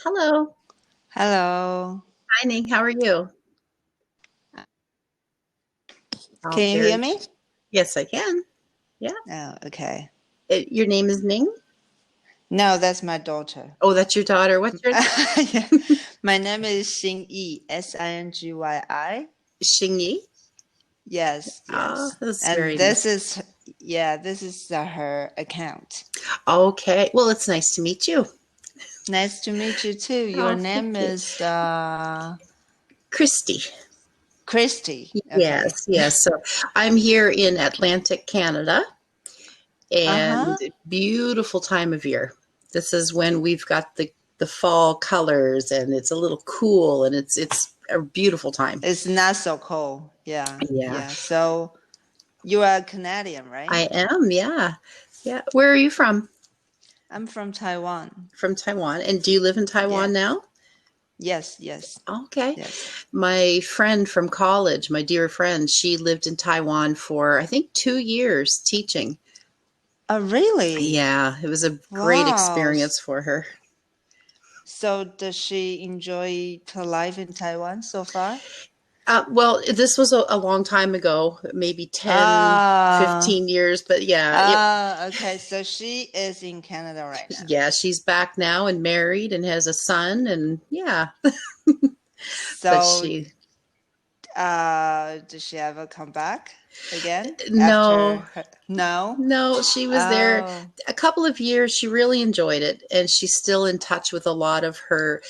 Hello. Hello. Hi, Ning. How are you? Oh, Can you hear very. me? Yes, I can. Yeah. Oh, okay. Your name is Ning? No, that's my daughter. Oh, that's your daughter. What's your Yeah. My name is Xingyi, Singyi. Xingyi? Yes, Oh, yes. that's And very nice. this is her account. Okay. Well, it's nice to meet you. Nice to meet you too. Your Oh, name thank you. is Christy. Christy. Yes, Okay. yes. So I'm here in Atlantic Canada, and Uh-huh. beautiful time of year. This is when we've got the fall colors, and it's a little cool, and it's a beautiful time. It's not so cold. Yeah, Yeah, yeah. So you are Canadian, right? I am. Yeah, yeah. Where are you from? I'm from Taiwan. From Taiwan. And do you live in Taiwan Yeah. now? Yes, yes, Okay. yes. My friend from college, my dear friend, she lived in Taiwan for, I think, 2 years teaching. Oh, really? Yeah, it was a great Wow. experience for her. So does she enjoy her life in Taiwan so far? Well, this was a long time ago, maybe 10, Ah, 15 years, but yeah, okay. So she is in Canada right now. yeah, she's back now and married and has a son, and yeah, but So, does she ever come back again no, after her? No? no, she was there Oh, a couple of years. She really enjoyed it, and she's still in touch with a lot of her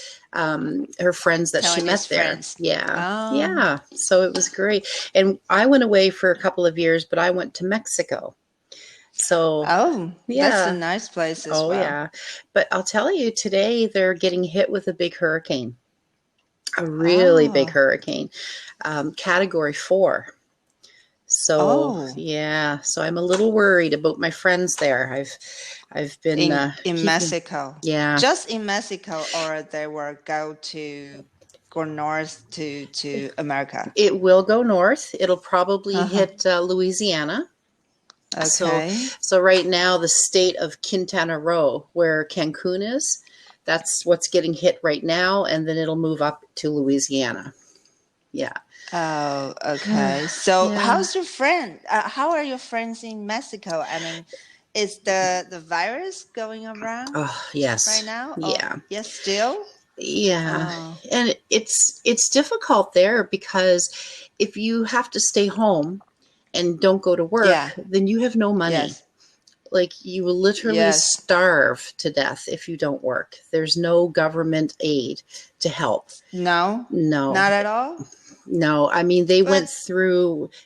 friends that she met Taiwanese there. friends. Yeah, Oh, yeah. So it was great. And I went away for a couple of years, but I went to Mexico. So oh, that's a yeah, nice place as oh well. yeah. But I'll tell you, today they're getting hit with a big hurricane, a really big Oh, hurricane, Category 4. So oh. yeah, so I'm a little worried about my friends there. I've been In keeping, Mexico, yeah. just in Mexico, or they will go north to America. It will go north. It'll probably Uh-huh. hit Louisiana. So Okay. so right now the state of Quintana Roo, where Cancun is, that's what's getting hit right now, and then it'll move up to Louisiana. Yeah. Oh, okay. So Yeah. how's your friend? How are your friends in Mexico? I mean, is the virus going around Oh, right yes. now? Oh, Yeah. yes, still? Yeah. Oh, And it's difficult there because if you have to stay home and don't go to yeah. work, then you have no money. Yes. Like you will literally Yes. starve to death if you don't work. There's no government aid to help. No, No. not at all. No. I mean, But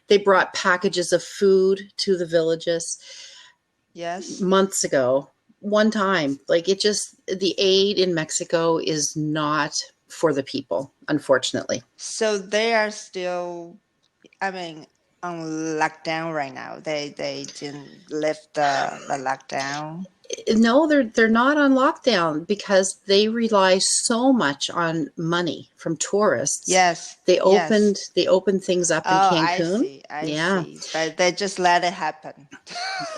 they brought packages of food to the villages yes. months ago, one time. Like the aid in Mexico is not for the people, unfortunately. So they are still, I mean, on lockdown right now. They didn't lift the lockdown. No, they're not on lockdown because they rely so much on money from tourists. Yes, They yes. opened things up in Oh, I Cancun. see, I Yeah. see. But they just let it happen.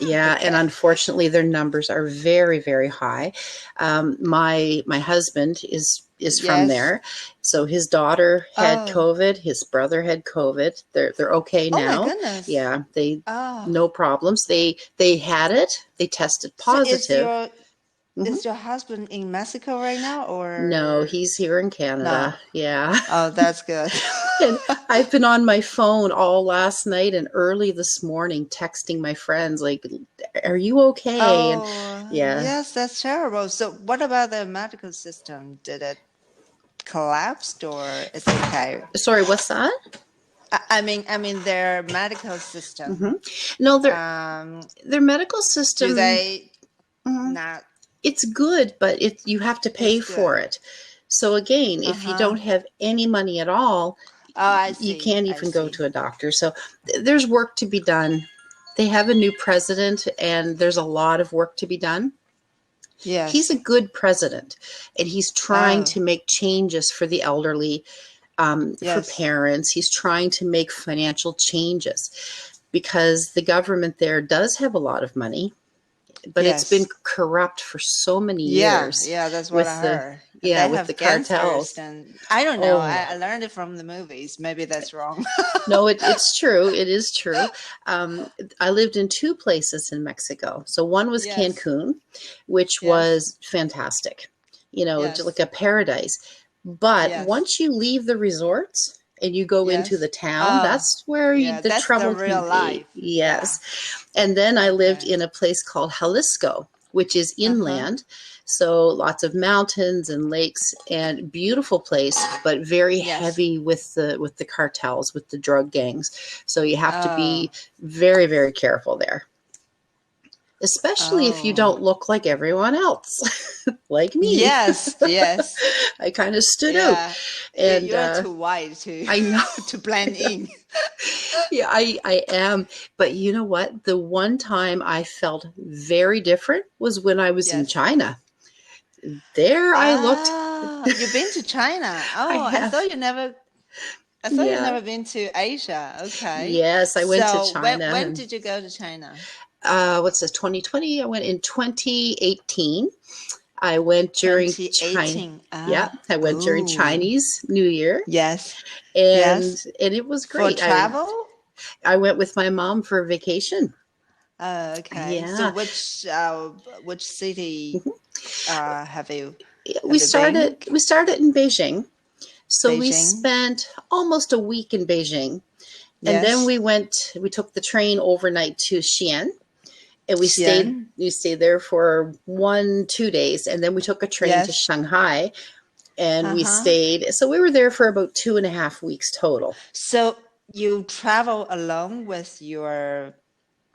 Yeah, and Okay. unfortunately, their numbers are very, very high. My husband is from Yes. there, so his daughter had Oh, COVID. His brother had COVID. They're okay oh my now. goodness. Yeah, they Oh, no problems. They had it. They tested so positive. Hmm. is your husband in Mexico right now No, or he's here in no? Canada. Yeah. Oh, that's good. And I've been on my phone all last night and early this morning texting my friends like, "Are you okay?" And Oh, yeah. yes, that's terrible. So what about the medical system? Did it collapse or it's okay? Sorry, what's that? I mean their medical system. Hmm. No, Um, their medical do system, they mm, not? it's good, but you have to pay It's for good. it. So again, if you Uh-huh. don't have any money at all, Oh, I you see. can't I even go see. to a doctor. So there's work to be done. They have a new president, and there's a lot of work to be done. He's a Yes. good president, and he's trying Oh, to make changes for the elderly, for yes. parents. He's trying to make financial changes because the government there does have a lot of money. but it's been corrupt for so many years. Yeah, that's what I heard. Yeah, they with have the cartels. And I don't know. Oh. I learned it from the movies. Maybe that's wrong. No, it's true. It is true. I lived in 2 places in Mexico. So one was Cancun, which was fantastic. Just like a paradise. But once you leave the resorts and you go into the town, that's where the trouble the real can life. be. Yes. And then I lived in a place called Jalisco, which is inland. So lots of mountains and lakes, and beautiful place, but very heavy with the cartels, with the drug gangs. So you have to be very, very careful there. Especially if you don't look like everyone else, like me. Yes. I kind of stood out. And you're too white I know. to blend in. Yeah, I am. But you know what? The one time I felt very different was when I was in China. There I looked. You've been to China? Oh, I thought you never. I thought you'd never been to Asia. Okay. Yes, I went to China. When did you go to China? What's this, 2020? I went in 2018. I went during China. I went during Chinese New Year. Yes. And it was great. For travel? I went with my mom for vacation. Okay. Yeah. So which city have you? We started in Beijing. So we spent almost a week in Beijing. And then we took the train overnight to Xi'an. And we stayed there for 1-2 days. And then we took a train to Shanghai, and we stayed. So we were there for about 2.5 weeks total. So you travel alone with your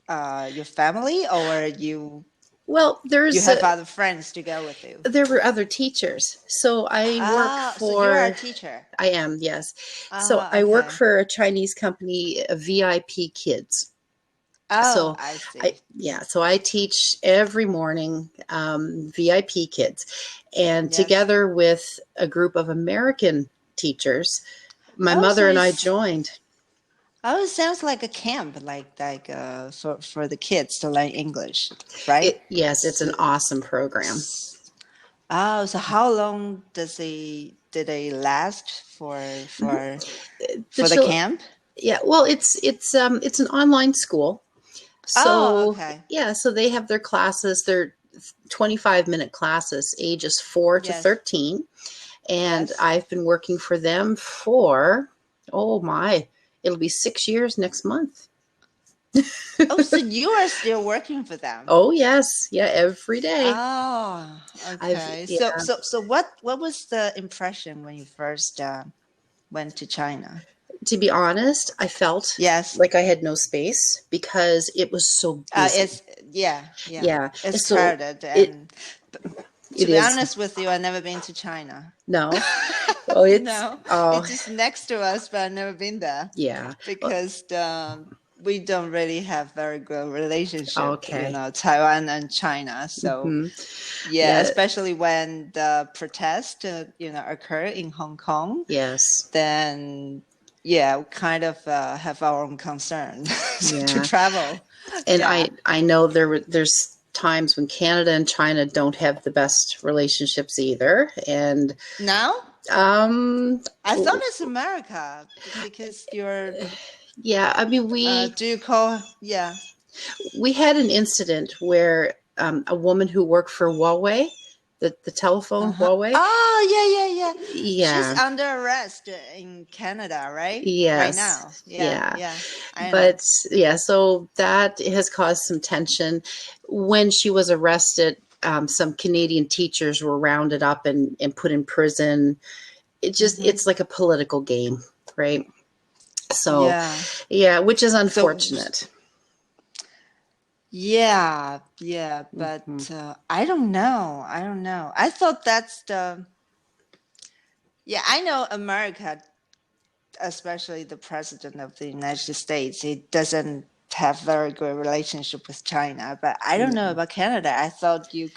family, or you? Well, you have other friends to go with you. There were other teachers. So I work for. So you're a teacher. I am, yes. So I work for a Chinese company, VIP Kids. So I see. So I teach every morning VIP kids, and together with a group of American teachers, my mother and I joined. Oh, it sounds like a camp, like for the kids to learn English, right? Yes, it's an awesome program. Oh, so how long did they last for the camp? Yeah, well, it's an online school. So, so they have their classes, they're 25-minute classes, ages 4 to 13. And I've been working for them for, it'll be 6 years next month. So you are still working for them? Oh, yes. Yeah, every day. Oh, okay. So what was the impression when you first went to China? To be honest, I felt like I had no space because it was so busy. It's crowded. And to be honest with you, I've never been to China. No. Oh, it's it's just next to us, but I've never been there. Yeah. Because we don't really have very good relationship. Okay. Taiwan and China. So especially when the protest occurred in Hong Kong. Yes. Then we kind of have our own concern to travel. And I know there's times when Canada and China don't have the best relationships either. And now? I thought it's America because you're... Yeah, I mean, do you call... Yeah. We had an incident where a woman who worked for Huawei, the telephone Huawei. Oh, yeah. She's under arrest in Canada, right? Yes. Right now. Yeah. But so that has caused some tension. When she was arrested, some Canadian teachers were rounded up and put in prison. It just it's like a political game, right? So which is unfortunate. But I don't know. I thought that's the... Yeah, I know America, especially the president of the United States, he doesn't have very good relationship with China. But I don't know about Canada. I thought you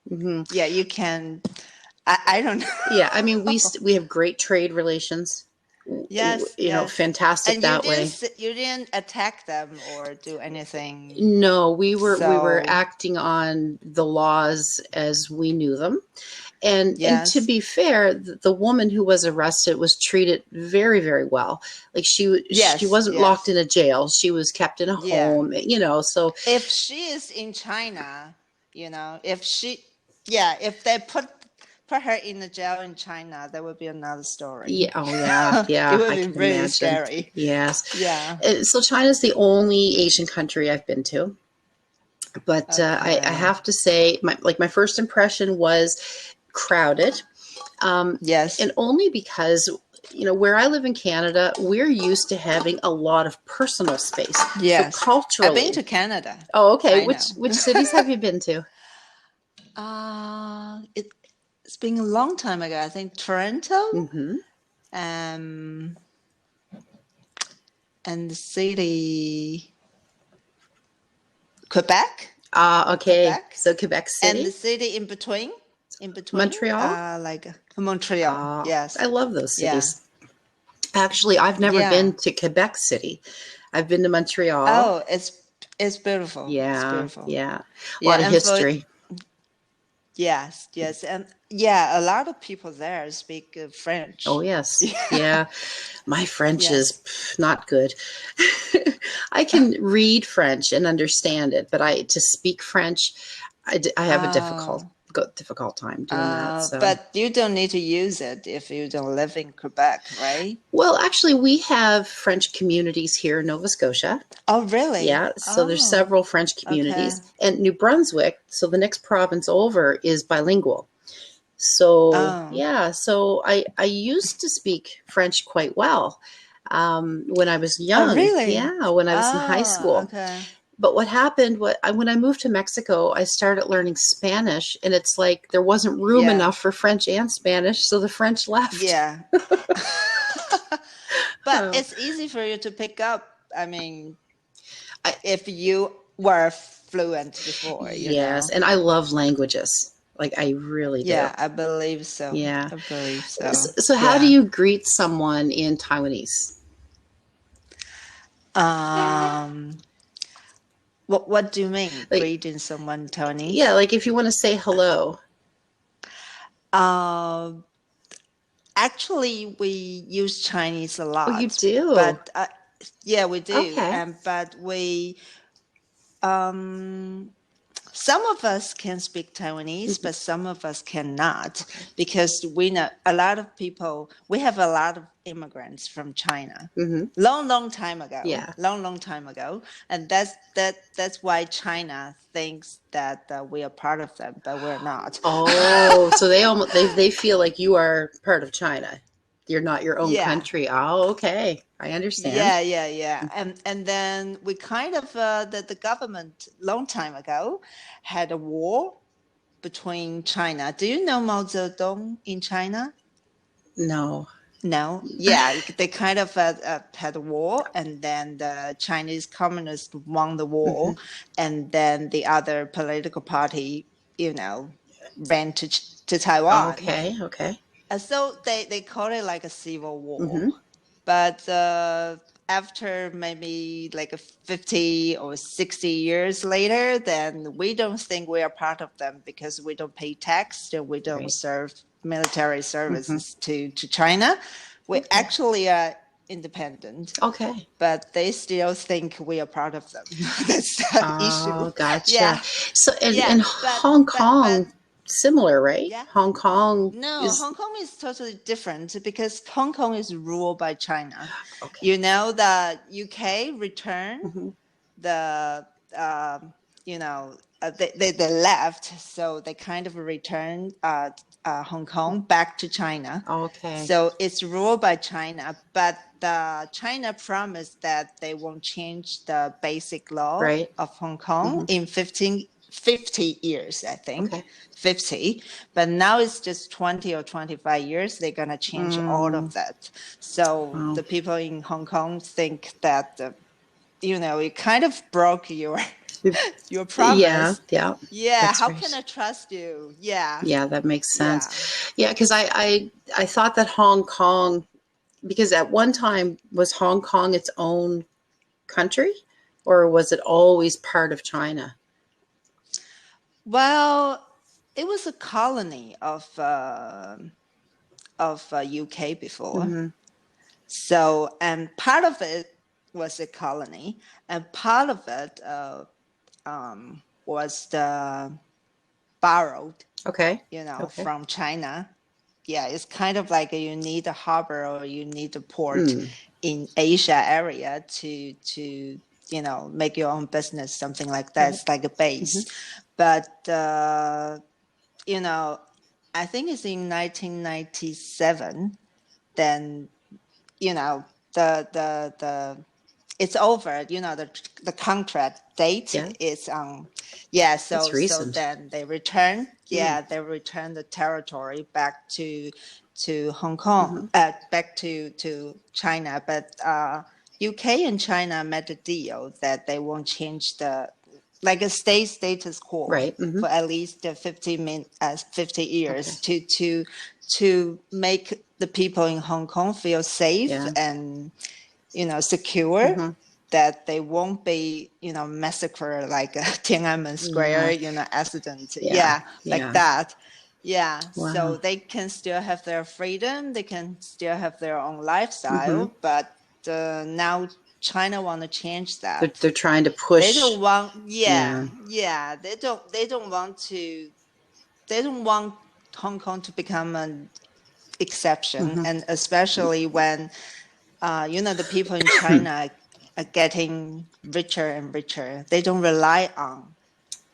you can... I don't know. Yeah, I mean, we have great trade relations Yes, you know, fantastic and that way. You didn't attack them or do anything. No, we were acting on the laws as we knew them. And to be fair, the woman who was arrested was treated very, very well. Like she wasn't locked in a jail. She was kept in a home, you know, so. If she is in China, you know, if they put her in the jail in China, that would be another story. Yeah. Oh, yeah. Yeah. It would be really scary. Yes. Yeah. So China's the only Asian country I've been to. But I have to say, my first impression was crowded. Yes. And only because, you know, where I live in Canada, we're used to having a lot of personal space. Yes. So culturally. I've been to Canada. Oh, okay. Which cities have you been to? It's been a long time ago. I think Toronto. Mm-hmm. And the city Quebec. Okay. Quebec. So Quebec City. And the city in between. Montreal? Like Montreal. Yes. I love those cities. Yeah. Actually, I've never been to Quebec City. I've been to Montreal. Oh, it's beautiful. Yeah. It's beautiful. Yeah. A lot of history. Yes. And a lot of people there speak French. Oh, yes. Yeah. My French is not good. I can read French and understand it, but to speak French, I have a difficult time doing that. So. But you don't need to use it if you don't live in Quebec, right? Well, actually, we have French communities here in Nova Scotia. Oh, really? Yeah. So there's several French communities. Okay. And New Brunswick, so the next province over, is bilingual. So, so I used to speak French quite well when I was young. Oh, really? Yeah, when I was in high school. Okay. But what happened, when I moved to Mexico, I started learning Spanish, and it's like there wasn't room enough for French and Spanish, so the French left. Yeah. But it's easy for you to pick up. I mean, if you were fluent before. Yes, and I love languages. Like, I really do. Yeah, I believe so. Yeah. I believe so. So how do you greet someone in Taiwanese? What do you mean, like, greeting someone in Taiwanese? Yeah, like if you want to say hello. Actually, we use Chinese a lot. Oh, you do? But yeah, we do. Okay. But we, some of us can speak Taiwanese, but some of us cannot, because we know a lot of people. We have a lot of immigrants from China, long time ago. Yeah, long time ago, and that's why China thinks that we are part of them, but we're not. Oh, so they feel like you are part of China. You're not your own country. Oh, okay. I understand. Yeah. And then we kind of, the government long time ago had a war between China. Do you know Mao Zedong in China? No. Yeah, they kind of had a war, and then the Chinese communists won the war, and then the other political party, ran to Taiwan. Okay. So they call it like a civil war. But after maybe like 50 or 60 years later, then we don't think we are part of them because we don't pay tax and we don't serve military services to China. We actually are independent. Okay. But they still think we are part of them. That's the issue. Oh, gotcha. Yeah. So in Hong Kong, similar, right? Yeah. Hong Kong. Hong Kong is totally different because Hong Kong is ruled by China. Okay. The UK returned the they left, so they kind of returned Hong Kong back to China. Okay. So it's ruled by China, but China promised that they won't change the basic law of Hong Kong in 50 years, I think. Okay. 50, but now it's just 20 or 25 years. They're going to change all of that. So the people in Hong Kong think that, you kind of broke your promise. Yeah. That's how can I trust you? Yeah, that makes sense. Yeah, because I thought that Hong Kong because at one time, was Hong Kong its own country, or was it always part of China? Well, it was a colony of UK before. Mm-hmm. So, and part of it was a colony, and part of it was borrowed, Okay. from China. Yeah, it's kind of like you need a harbor or you need a port in Asia area to make your own business, something like that. It's like a base. But I think it's in 1997. Then the it's over. The contract date is on. Yeah, so then they return. Yeah, they return the territory back to Hong Kong, back to China. But UK and China made a deal that they won't change like a state status quo for at least 50 years to make the people in Hong Kong feel safe and secure. That they won't be, massacred like Tiananmen Square, accident. Like that. Yeah. Wow. So they can still have their freedom. They can still have their own lifestyle. But now China want to change that. They're trying to push. They don't want. They don't want Hong Kong to become an exception, and especially when the people in China are getting richer and richer. They don't rely on,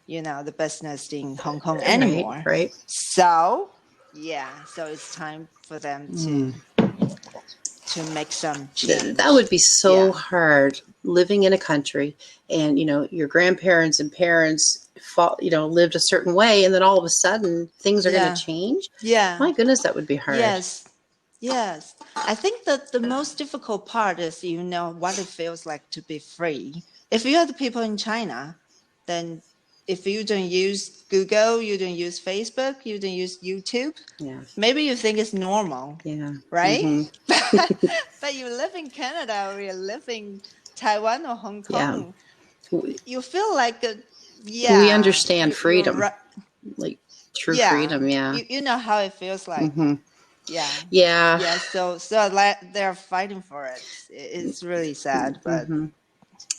the business in Hong Kong anymore. Right. So, so it's time for them to make some change. That would be so hard, living in a country and, your grandparents and parents, lived a certain way, and then all of a sudden things are going to change. Yeah. My goodness, that would be hard. Yes. I think that the most difficult part is, what it feels like to be free. If you are the people in China, then if you don't use Google, you don't use Facebook, you don't use YouTube, maybe you think it's normal, right? But you live in Canada or you live in Taiwan or Hong Kong, you feel like, we understand freedom, like true freedom, You know how it feels like. So they're fighting for it. It's really sad, but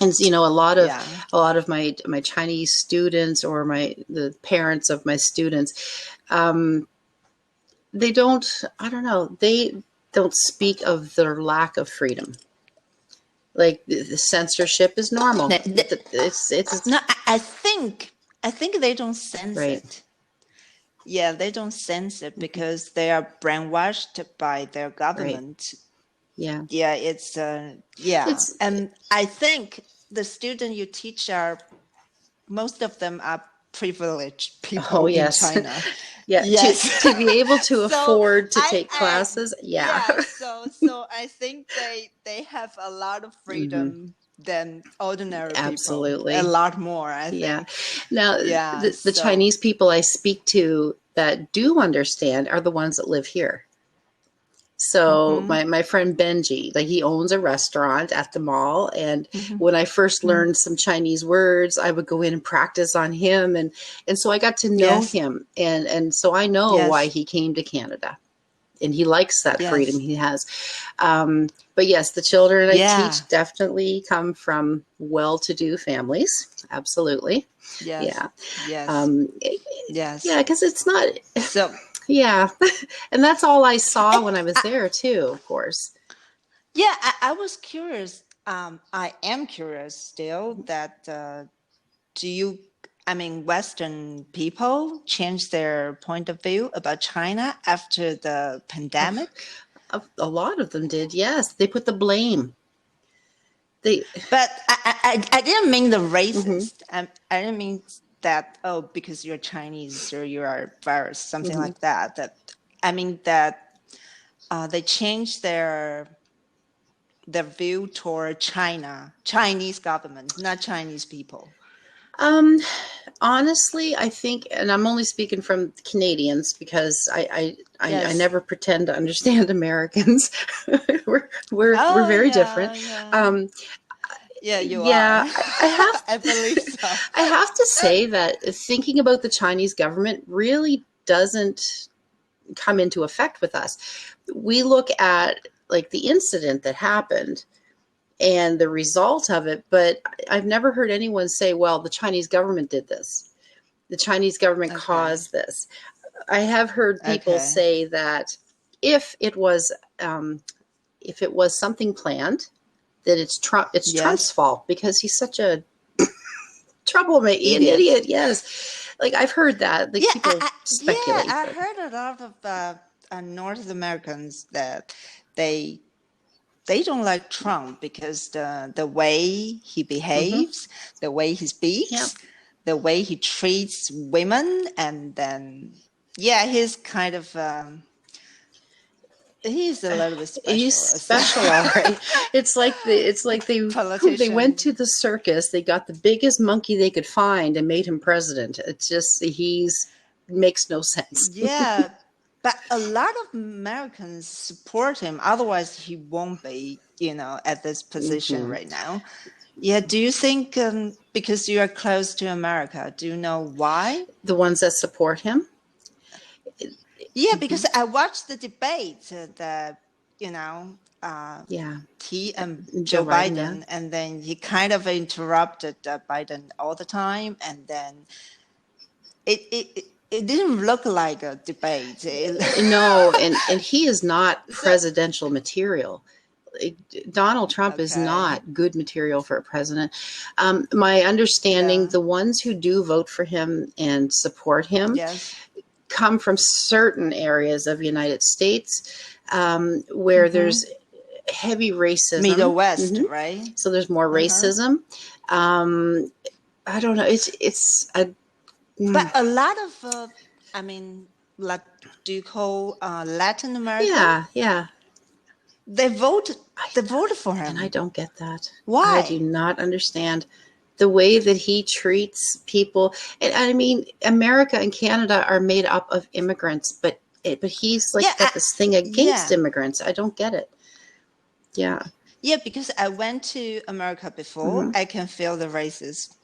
and a lot of my Chinese students or the parents of my students, they don't speak of their lack of freedom. Like the censorship is normal. It's no. I think they don't sense it. Yeah, they don't sense it because they are brainwashed by their government. Yeah. Yeah, it's and I think the students you teach most of them are privileged people in China. To be able to afford to take classes. So I think they have a lot of freedom than ordinary people. Absolutely. A lot more, I think. Now, the Chinese people I speak to that do understand are the ones that live here. So my friend Benji, like he owns a restaurant at the mall. And when I first learned some Chinese words, I would go in and practice on him. And so I got to know him. And so I know why he came to Canada. And he likes that freedom he has. But yes, the children I teach definitely come from well-to-do families. Absolutely. Yes. Because it's not... So... Yeah. And that's all I saw when I was there too, of course. Yeah, I was curious. I am curious still that Western people change their point of view about China after the pandemic? A lot of them did, yes. They put the blame. But I didn't mean the racist. I didn't mean that, because you're Chinese or you are virus, something like that. That they changed their view toward China, Chinese government, not Chinese people. Honestly, I think, and I'm only speaking from Canadians because I Yes. never pretend to understand Americans. we're very different. Yeah. Yeah, you Yeah, are. I have I believe so. I have to say that thinking about the Chinese government really doesn't come into effect with us. We look at like the incident that happened and the result of it, but I've never heard anyone say, well, the Chinese government did this. The Chinese government caused this. I have heard people say that if it was something planned, that it's Trump's fault because he's such a troublemaker, an idiot. Yes, like I've heard that. Like people speculate. I heard a lot of North Americans that they don't like Trump because the way he behaves, the way he speaks, the way he treats women, and then he's kind of. He's a little bit special. He's special, all right. It's like they went to the circus. They got the biggest monkey they could find and made him president. It's just makes no sense. Yeah, but a lot of Americans support him. Otherwise, he won't be, at this position right now. Yeah. Do you think because you are close to America, do you know why? The ones that support him? Yeah, because I watched the debate, he and Joe Biden, and then he kind of interrupted Biden all the time, and then it didn't look like a debate. No, and he is not presidential material. Donald Trump is not good material for a president. My understanding, the ones who do vote for him and support him come from certain areas of the United States where there's heavy racism. Middle West, right? So there's more racism. I don't know. But a lot of, do you call Latin America? Yeah. They voted for him. And I don't get that. Why? I do not understand the way that he treats people. And I mean, America and Canada are made up of immigrants, but he's like got this thing against immigrants. I don't get it. Yeah. Yeah, because I went to America before. I can feel the racism.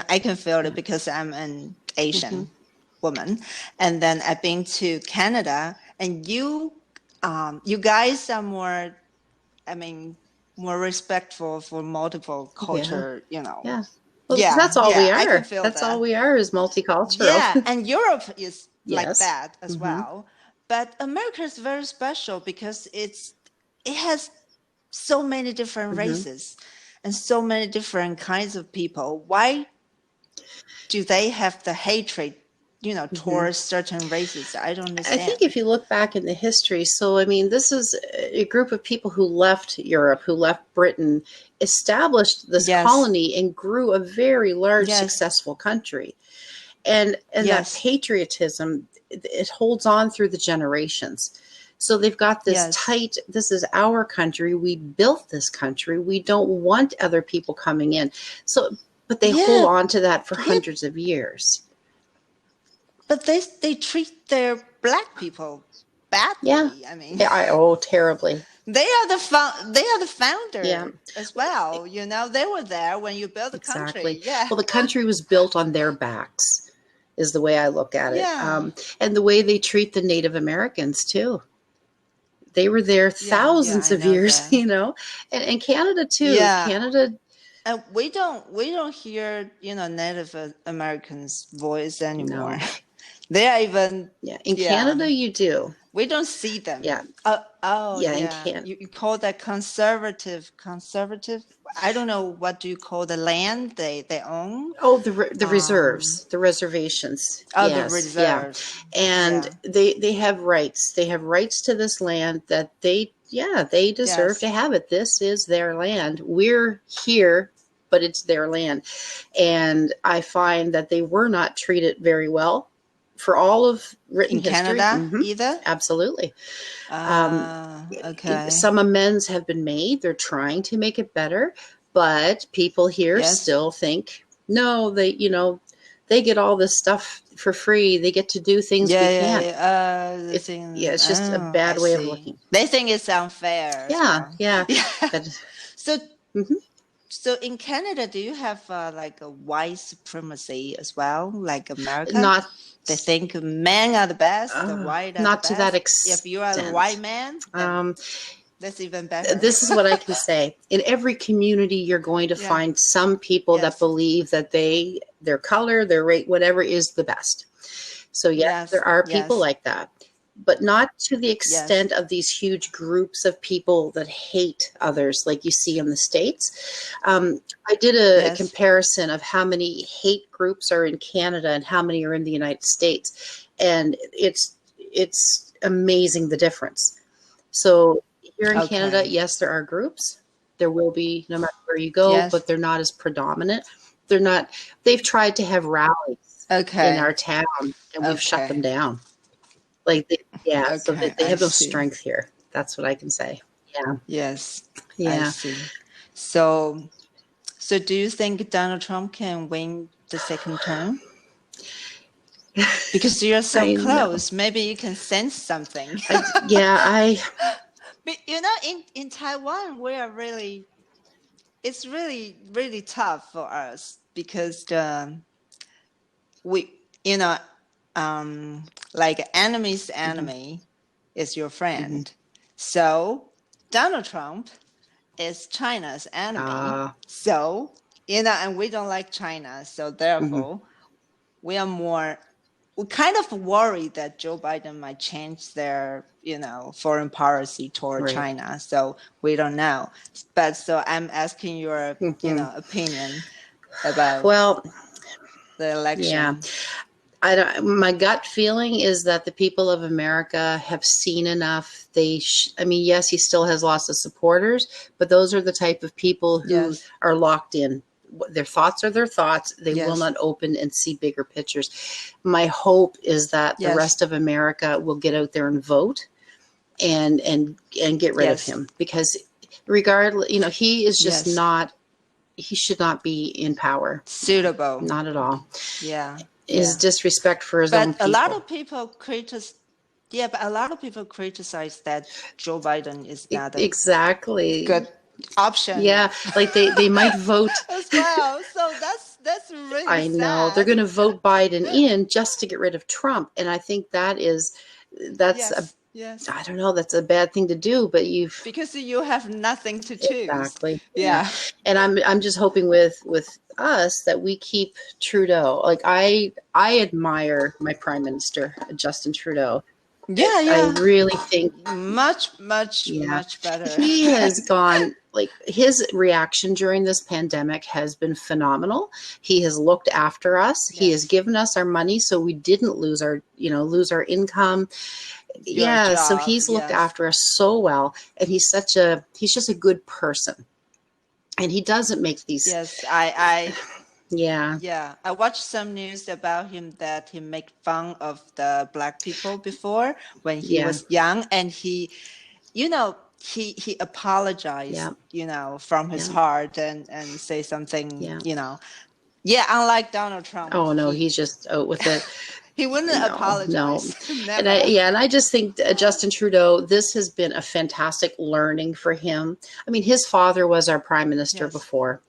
I can feel it because I'm an Asian woman. And then I've been to Canada, and you guys are more respectful for multiple culture, Yeah. Well, that's all we are. That's all we are is multicultural. Yeah, and Europe is like that as well. But America is very special because it has so many different races and so many different kinds of people. Why do they have the hatred, towards certain races? I don't understand. I think if you look back in the history, so I mean, this is a group of people who left Europe, who left Britain, established this colony and grew a very large, successful country. And that patriotism, it holds on through the generations. So they've got this tight, this is our country. We built this country. We don't want other people coming in. So, but they hold on to that for hundreds of years. But they treat their black people badly. Terribly. They are the founder as well. They were there when you built the country. Yeah. Well, the country was built on their backs, is the way I look at it. Yeah. And the way they treat the Native Americans too. They were there thousands of years, and Canada too. Yeah. Canada. And we don't hear Native Americans' voice anymore. No. They are even in Canada you do. We don't see them. Yeah. In Canada. You call that conservative. I don't know, what do you call the land they own? Oh, the reserves, the reservations. Oh, the reserves. Yeah. And they have rights. They have rights to this land that they deserve to have it. This is their land. We're here, but it's their land. And I find that they were not treated very well for all of written history. Canada either? Absolutely. Okay. Some amends have been made. They're trying to make it better, but people here still think No, they get all this stuff for free. They get to do things we can't. It's just a bad way of looking. They think it's unfair. Yeah. But, so in Canada, do you have like a white supremacy as well, like America? They think men are the best, the white are not the to best. That extent. If you are a white man, that's even better. This is what I can say. In every community, you're going to find some people that believe that their color, their rate, whatever is the best. So there are people like that, but not to the extent of these huge groups of people that hate others like you see in the States. I did a comparison of how many hate groups are in Canada and how many are in the United States. And it's amazing the difference. So here in Canada, yes, there are groups. There will be no matter where you go, but they're not as predominant. They've tried to have rallies in our town and we've shut them down. Like, so they have no strength here. That's what I can say. Yeah. Yes. Yeah. I see. So do you think Donald Trump can win the second term? Because you're so close, maybe you can sense something. But in Taiwan, it's really, really tough for us because like enemy's enemy is your friend. So Donald Trump is China's enemy. So, and we don't like China. So therefore, we kind of worried that Joe Biden might change their, foreign policy toward China. So we don't know. But so I'm asking your, opinion about the election. Yeah. My gut feeling is that the people of America have seen enough. Yes, he still has lots of supporters, but those are the type of people who are locked in. Their thoughts are their thoughts. They will not open and see bigger pictures. My hope is that the rest of America will get out there and vote and get rid of him, because regardless, he is just he should not be in power. Suitable. Not at all. Yeah. His disrespect for his own people. A lot of people criticize that Joe Biden is not a good option. Yeah, like they might vote as well. So that's really I know. sad. They're going to vote Biden in just to get rid of Trump, and I think that's I don't know, that's a bad thing to do, but because you have nothing to choose. Exactly. Yeah. And I'm just hoping with us that we keep Trudeau. Like I admire my Prime Minister, Justin Trudeau. I really think much better. He has gone, like, his reaction during this pandemic has been phenomenal. He has looked after us. He has given us our money so we didn't lose our income. So he's looked after us so well, and he's just a good person. And he doesn't make these I watched some news about him that he made fun of the black people before when he was young, and he apologized, from his heart and say something, unlike Donald Trump. Oh no, he's just out with it. He wouldn't apologize. No. And I just think Justin Trudeau, this has been a fantastic learning for him. I mean, his father was our prime minister before.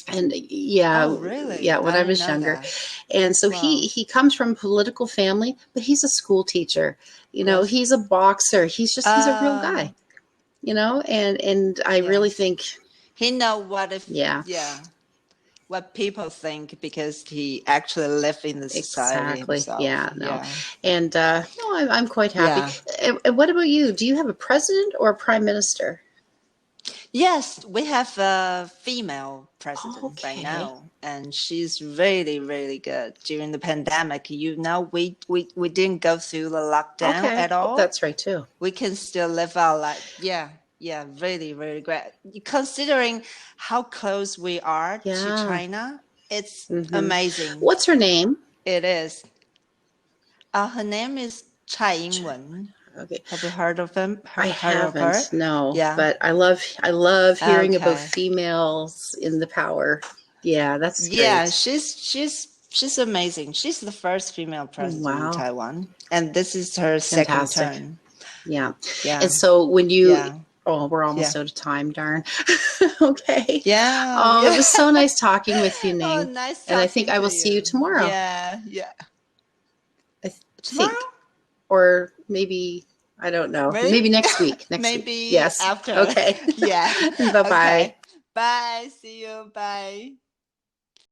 And really? When I was younger. And so he comes from a political family, but he's a school teacher. He's a boxer. He's a real guy. And I really think he know what people think because he actually lived in the society himself. And I'm quite happy. And what about you? Do you have a president or a prime minister? Yes, we have a female president right now, and she's really, really good. During the pandemic, we didn't go through the lockdown at all. Oh, that's right too. We can still live our life. Yeah, really, really great. Considering how close we are to China, it's amazing. What's her name? It is. Her name is Tsai Ing-wen. Okay. Have you heard of him? I haven't. No. Yeah. But I love hearing about females in the power. Yeah, that's great. Yeah, she's amazing. She's the first female president in Taiwan, and this is her second term. Yeah. Yeah. And so when you, oh, we're almost out of time, darn. Okay. Yeah. It was so nice talking with you, Ning. Oh, nice talking and I think I will see you tomorrow. Yeah. I think. Or maybe, I don't know. Maybe next week. Maybe week. Yes. after. Okay. Yeah. Bye-bye. Okay. Bye. See you. Bye.